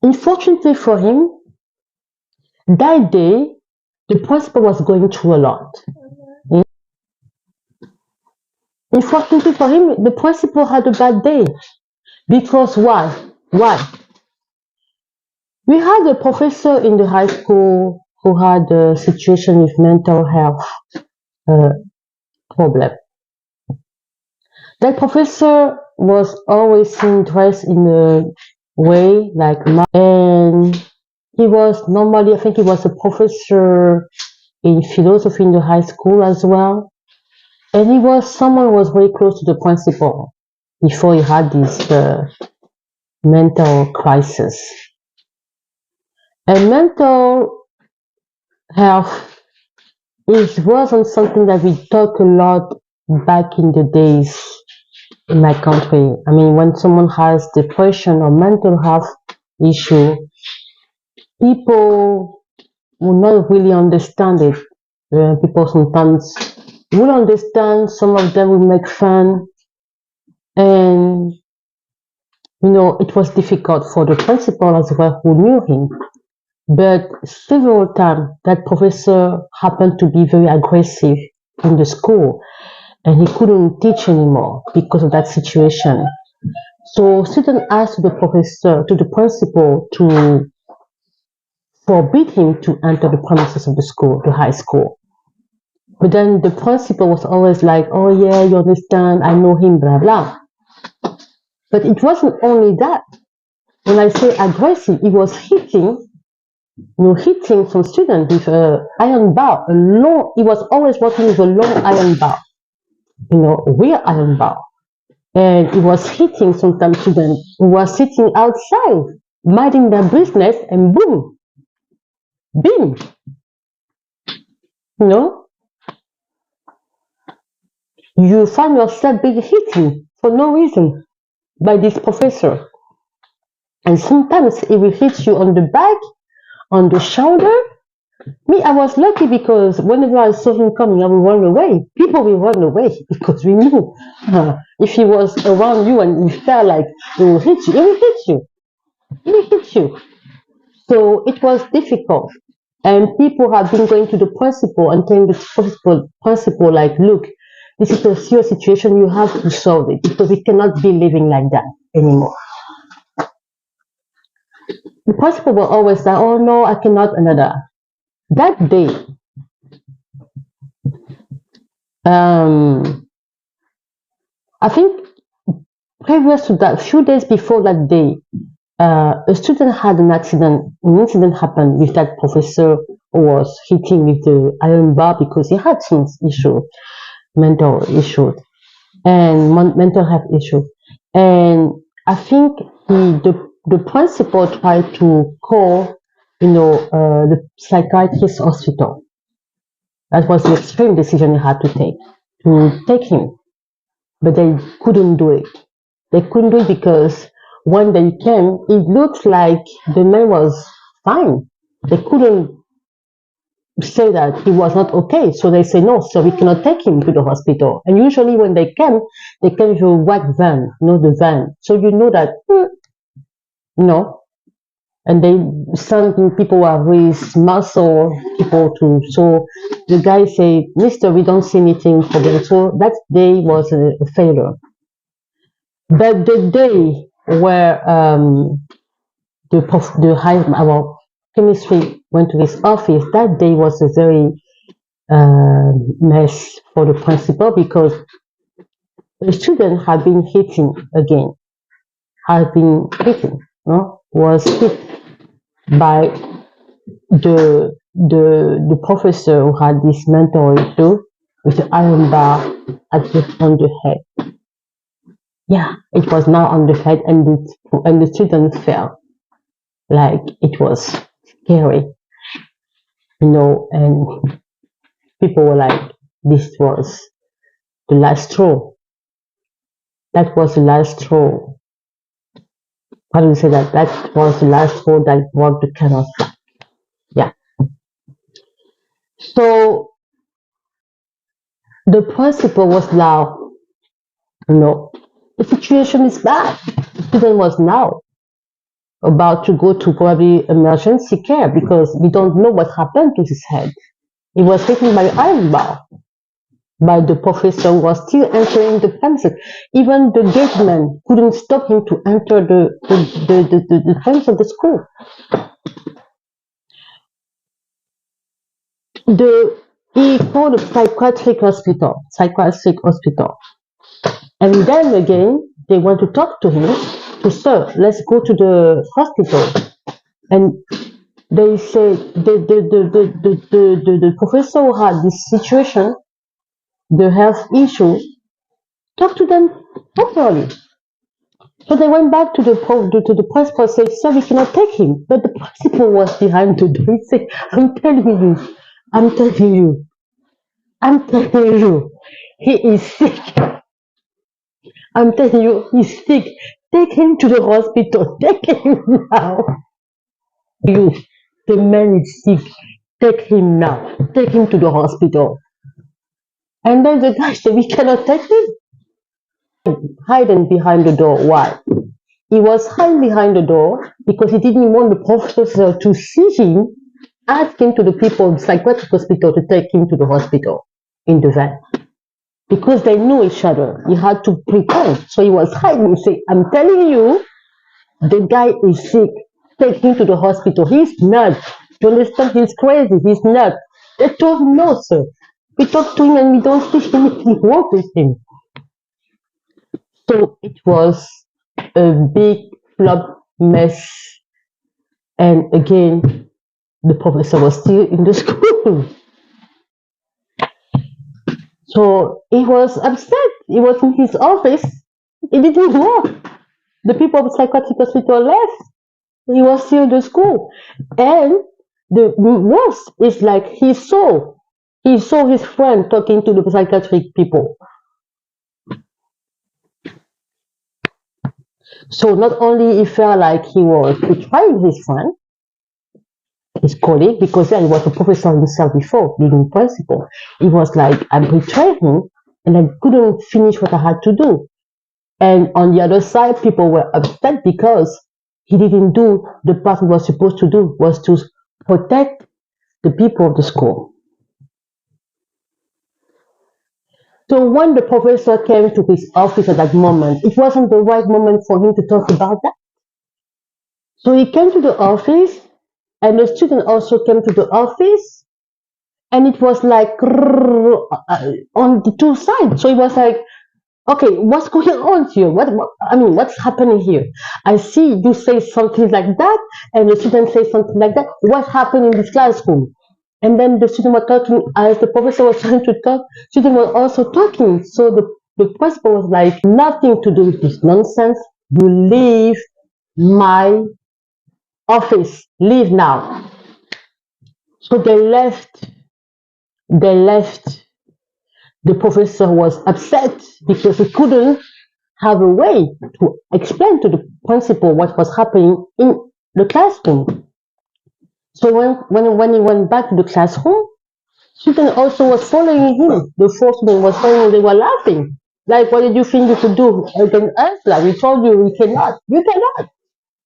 Unfortunately for him, that day, the principal was going through a lot. Unfortunately for him, the principal had a bad day. Because why? Why? We had a professor in the high school who had a situation with mental health uh, problem. That professor was always seen dressed in a way like, and he was normally, I think he was a professor in philosophy in the high school as well. And he was someone who was very close to the principal before he had this mental crisis. And mental health wasn't something that we talk a lot back in the days in my country. I mean, when someone has depression or mental health issue, people will not really understand it. People sometimes will understand, some of them will make fun, and it was difficult for the principal as well who knew him. But several times that professor happened to be very aggressive in the school and he couldn't teach anymore because of that situation. So students asked the principal to forbid him to enter the premises of the school, the high school. But then the principal was always like, oh yeah, you understand, I know him, blah blah. But it wasn't only that. When I say aggressive, he was hitting some student with a iron bar, a long. He was always working with a long iron bar, real iron bar, and he was hitting sometimes students who were sitting outside, minding their business, and boom, bim, you know, you find yourself being hit for no reason by this professor, and sometimes he will hit you on the back, on the shoulder. Me, I was lucky because whenever I saw him coming, I would run away. People will run away because we knew if he was around you and he felt like he will hit you, he will hit you. He will hit you. So it was difficult. And people have been going to the principal and telling the principal like, look, this is a serious situation, you have to solve it because we cannot be living like that anymore. The principal will always say, oh no, I cannot, another. That day, I think previous to that, few days before that day, a student had an accident. An incident happened with that professor who was hitting with the iron bar because he had some issue, mental issue, and mental health issue. And I think the principal tried to call, the psychiatrist hospital. That was the extreme decision he had to take him, but they couldn't do it. They couldn't do it because when they came, it looked like the man was fine. They couldn't say that he was not okay. So they say, no, so we cannot take him to the hospital. And usually when they came with a white van, the van. So you know that, no. And they send people who are with muscle people to. So the guy say, Mister, we don't see anything for them. So that day was a failure. But the day where our chemistry went to his office, that day was a very mess for the principal because the student had been hitting again, was hit by the professor who had this mental issue with the iron bar on the head. Yeah, it was now on the head, and the student fell. Like it was scary, and people were like, this was the last straw. That was the last straw. How do you say that? That was the last straw that broke the camel's back. Yeah. So the principal was loud. No, the situation is bad. The student was loud. about to go to probably emergency care because we don't know what happened to his head. He was taken by iron bar, but the professor was still entering the premises. Even the gateman couldn't stop him to enter the fence of the school. He called a psychiatric hospital. And then again, they want to talk to him, to sir, let's go to the hospital. And they say the professor who had this situation, the health issue, talk to them properly. So they went back to the principal, said, sir, we cannot take him. But the principal was behind the door. He said, I'm telling you, I'm telling you, I'm telling you, he is sick. I'm telling you, he's sick. Take him to the hospital. Take him now. You, the man is sick. Take him now. Take him to the hospital. And then the guy said, we cannot take him. Hiding behind the door. Why? He was hiding behind the door because he didn't want the professor to see him asking to the people in the psychiatric hospital to take him to the hospital in the van. Because they knew each other. He had to pretend. So he was hiding. He said, I'm telling you, the guy is sick. Take him to the hospital. He's nuts. You understand? He's crazy. He's nuts. They told him, no, sir. We talk to him and we don't see anything wrong with him. So it was a big flop mess. And again, the professor was still in the school. So he was upset. He was in his office. He didn't work. The people of the psychiatric hospital left. He was still in the school. And the worst is like he saw his friend talking to the psychiatric people. So not only he felt like he was betraying his friend, his colleague, because he was a professor himself before being principal. He was like, I betrayed him and I couldn't finish what I had to do. And on the other side, people were upset because he didn't do the part he was supposed to do, was to protect the people of the school. So when the professor came to his office at that moment, it wasn't the right moment for him to talk about that. So he came to the office, and the student also came to the office, and it was like on the two sides. So it was like, okay, what's going on here? What's happening here? I see you say something like that, and the student says something like that. What happened in this classroom? And then the student was talking as the professor was trying to talk. Student was also talking. So the principal was like, nothing to do with this nonsense. You leave my office. Leave now. So they left. They left. The professor was upset because he couldn't have a way to explain to the principal what was happening in the classroom. So when he went back to the classroom, student also was following him. The four students was following him. They were laughing. Like, what did you think you could do against us? Like, we told you we cannot. You cannot.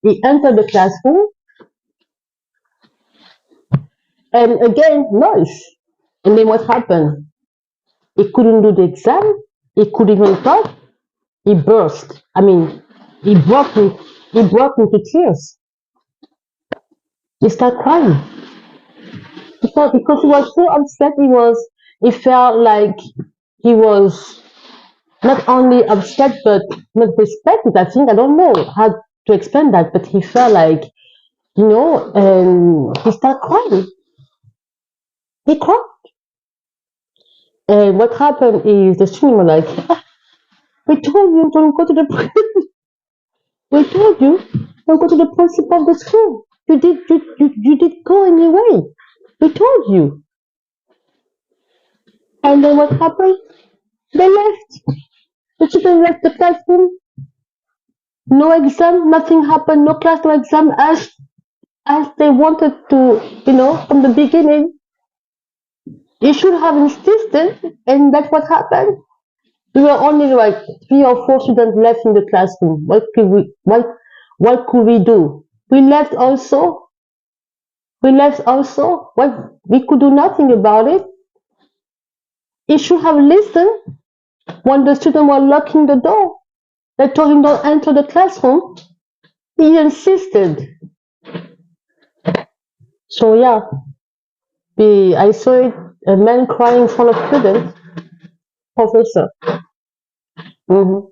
He entered the classroom, and again, noise. And then what happened? He couldn't do the exam. He couldn't even talk. He burst. He broke into tears. He started crying. Because he was so upset. He felt like he was not only upset but not respected. I think I don't know how to explain that, but he felt like, and he started crying. He cried. And what happened is the student were like, we told you don't go to the we told you don't go to the principal of the school. You did go anyway. We told you. And then what happened? They left. The children left the classroom. No exam, nothing happened, no class, no exam as they wanted to, from the beginning. You should have insisted, and that's what happened. We were only like 3 or 4 students left in the classroom. What could we do? We left also. We left also. What we could do nothing about it. He should have listened when the students were locking the door. They told him don't enter the classroom. He insisted. So yeah, I saw it. A man crying in front of students. Professor. Mhm.